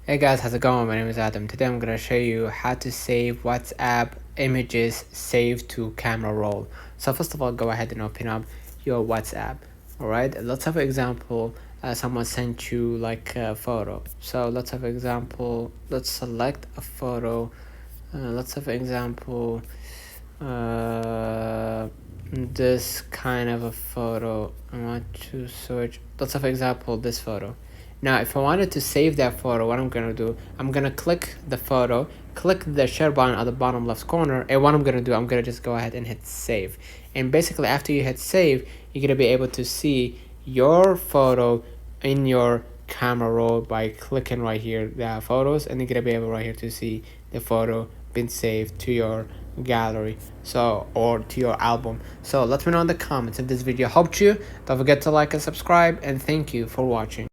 Hey guys, how's it going? My name is Adam. Today I'm gonna show you how to save WhatsApp images saved to camera roll. So first of all, go ahead and open up your WhatsApp. Alright, let's have an example. Someone sent you like a photo. So let's have an example. Let's select a photo. Let's have an example. This kind of a photo. I want to search. Let's have an example. This photo. Now, if I wanted to save that photo, what I'm gonna do, I'm gonna click the photo, click the share button at the bottom left corner, and what I'm gonna do, I'm gonna just go ahead and hit save. And basically, after you hit save, you're gonna be able to see your photo in your camera roll by clicking right here, the photos, and you're gonna be able right here to see the photo been saved to your gallery, so, or to your album. So let me know in the comments if this video helped you. Don't forget to like and subscribe, and thank you for watching.